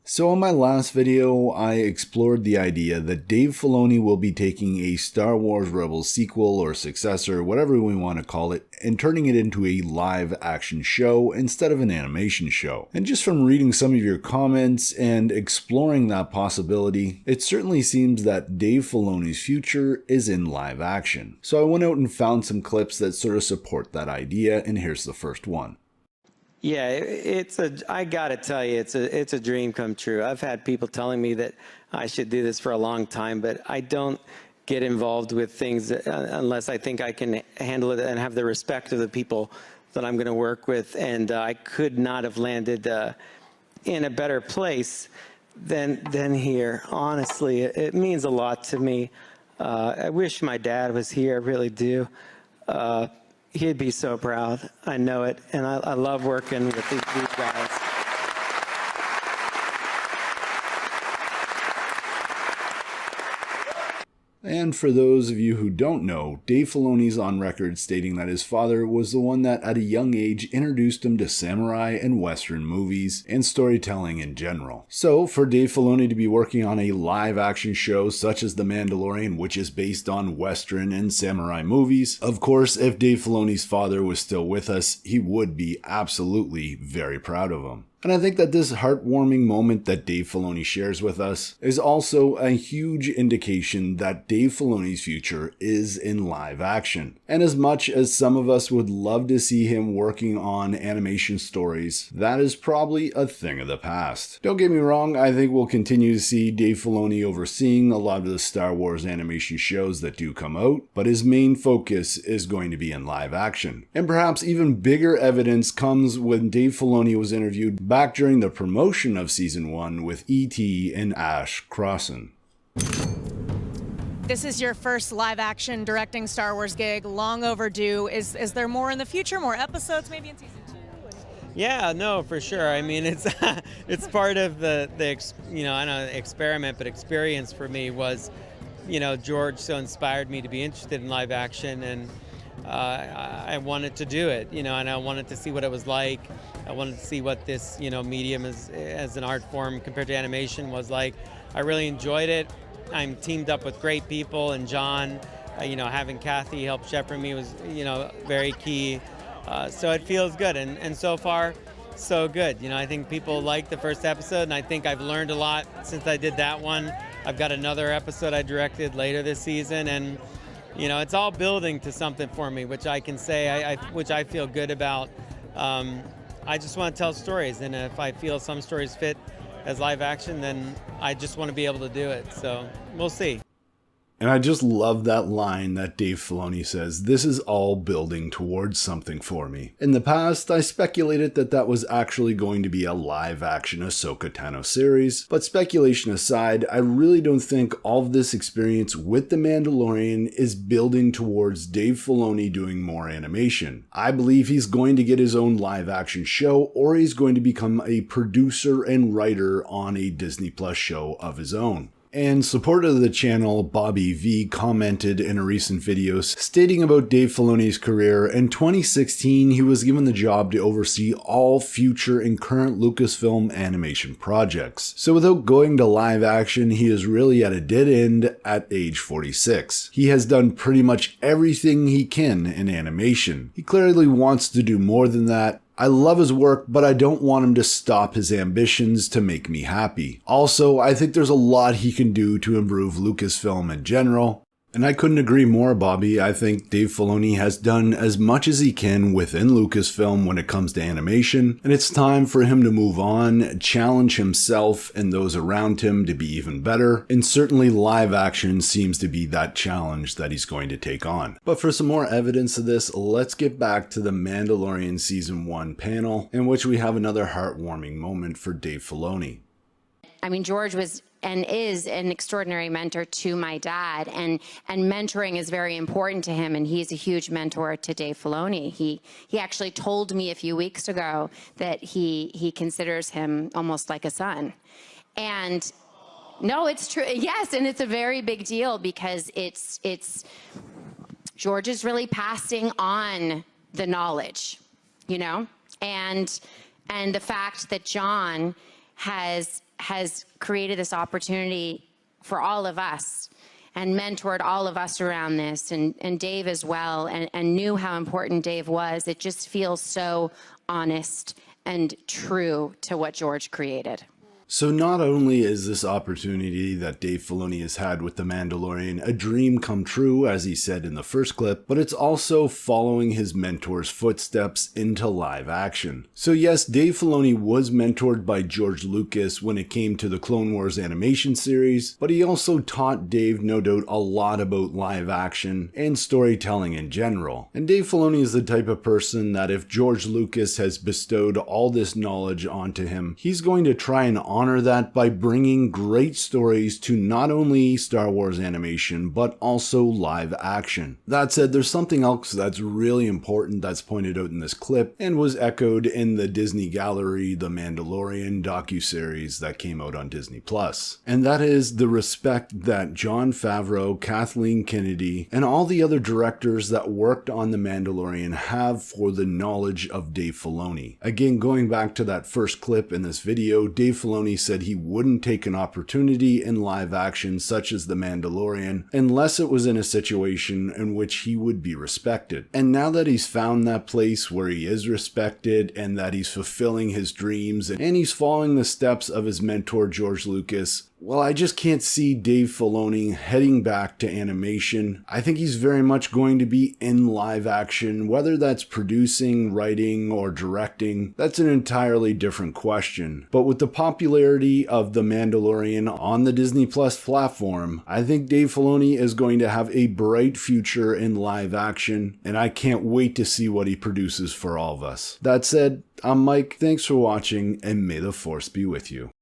So in my last video, I explored the idea that Dave Filoni will be taking a Star Wars Rebels sequel or successor, whatever we want to call it, and turning it into a live action show instead of an animation show. And just from reading some of your comments and exploring that possibility, it certainly seems that Dave Filoni's future is in live action. So I went out and found some clips that sort of support that idea, and here's the first one. Yeah, I gotta tell you, it's a dream come true. I've had people telling me that I should do this for a long time, but I don't get involved with things unless I think I can handle it and have the respect of the people that I'm gonna work with. And I could not have landed in a better place than here. Honestly, it means a lot to me. I wish my dad was here, I really do. He'd be so proud. I know it. And I love working with these guys. And for those of you who don't know, Dave Filoni's on record stating that his father was the one that at a young age introduced him to samurai and western movies and storytelling in general. So for Dave Filoni to be working on a live action show such as The Mandalorian, which is based on western and samurai movies, of course if Dave Filoni's father was still with us, he would be absolutely very proud of him. And I think that this heartwarming moment that Dave Filoni shares with us is also a huge indication that Dave Filoni's future is in live action. And as much as some of us would love to see him working on animation stories, that is probably a thing of the past. Don't get me wrong, I think we'll continue to see Dave Filoni overseeing a lot of the Star Wars animation shows that do come out, but his main focus is going to be in live action. And perhaps even bigger evidence comes when Dave Filoni was interviewed back during the promotion of Season 1 with E.T. and Ash Crossan. This is your first live-action directing Star Wars gig, long overdue. Is there more in the future, more episodes maybe in Season 2? Yeah, no, for sure. I mean, it's it's part of the I know experiment, but experience for me was, George so inspired me to be interested in live action, and I wanted to do it, and I wanted to see what it was like. I wanted to see what this, medium as an art form compared to animation was like. I really enjoyed it. I'm teamed up with great people, and John, having Kathy help shepherd me was, very key. So it feels good, and so far, so good. I think people like the first episode, and I think I've learned a lot since I did that one. I've got another episode I directed later this season, and it's all building to something for me, which I can say, which I feel good about. I just want to tell stories, and if I feel some stories fit as live action, then I just want to be able to do it. So we'll see. And I just love that line that Dave Filoni says, "This is all building towards something for me." In the past, I speculated that that was actually going to be a live-action Ahsoka Tano series, but speculation aside, I really don't think all of this experience with The Mandalorian is building towards Dave Filoni doing more animation. I believe he's going to get his own live-action show, or he's going to become a producer and writer on a Disney Plus show of his own. And supporter of the channel, Bobby V, commented in a recent video stating about Dave Filoni's career. In 2016, he was given the job to oversee all future and current Lucasfilm animation projects. So without going to live action, he is really at a dead end at age 46. He has done pretty much everything he can in animation. He clearly wants to do more than that. I love his work, but I don't want him to stop his ambitions to make me happy. Also, I think there's a lot he can do to improve Lucasfilm in general. And I couldn't agree more, Bobby. I think Dave Filoni has done as much as he can within Lucasfilm when it comes to animation, and it's time for him to move on, challenge himself and those around him to be even better, and certainly live action seems to be that challenge that he's going to take on. But for some more evidence of this, let's get back to the Mandalorian Season 1 panel, in which we have another heartwarming moment for Dave Filoni. I mean, George was and is an extraordinary mentor to my dad, and mentoring is very important to him, and he's a huge mentor to Dave Filoni. He actually told me a few weeks ago that he considers him almost like a son. And no, it's true. Yes, and it's a very big deal because it's George is really passing on the knowledge, and the fact that John has created this opportunity for all of us and mentored all of us around this, and Dave as well, and knew how important Dave was. It just feels so honest and true to what George created. So not only is this opportunity that Dave Filoni has had with The Mandalorian a dream come true, as he said in the first clip, but it's also following his mentor's footsteps into live action. So yes, Dave Filoni was mentored by George Lucas when it came to the Clone Wars animation series, but he also taught Dave, no doubt, a lot about live action and storytelling in general. And Dave Filoni is the type of person that if George Lucas has bestowed all this knowledge onto him, he's going to try and honor that by bringing great stories to not only Star Wars animation, but also live action. That said, there's something else that's really important that's pointed out in this clip and was echoed in the Disney Gallery The Mandalorian docuseries that came out on Disney+. And that is the respect that Jon Favreau, Kathleen Kennedy, and all the other directors that worked on The Mandalorian have for the knowledge of Dave Filoni. Again, going back to that first clip in this video, Dave Filoni said he wouldn't take an opportunity in live action such as The Mandalorian unless it was in a situation in which he would be respected. And now that he's found that place where he is respected and that he's fulfilling his dreams and he's following the steps of his mentor George Lucas, well, I just can't see Dave Filoni heading back to animation. I think he's very much going to be in live action, whether that's producing, writing, or directing. That's an entirely different question. But with the popularity of The Mandalorian on the Disney Plus platform, I think Dave Filoni is going to have a bright future in live action, and I can't wait to see what he produces for all of us. That said, I'm Mike, thanks for watching, and may the Force be with you.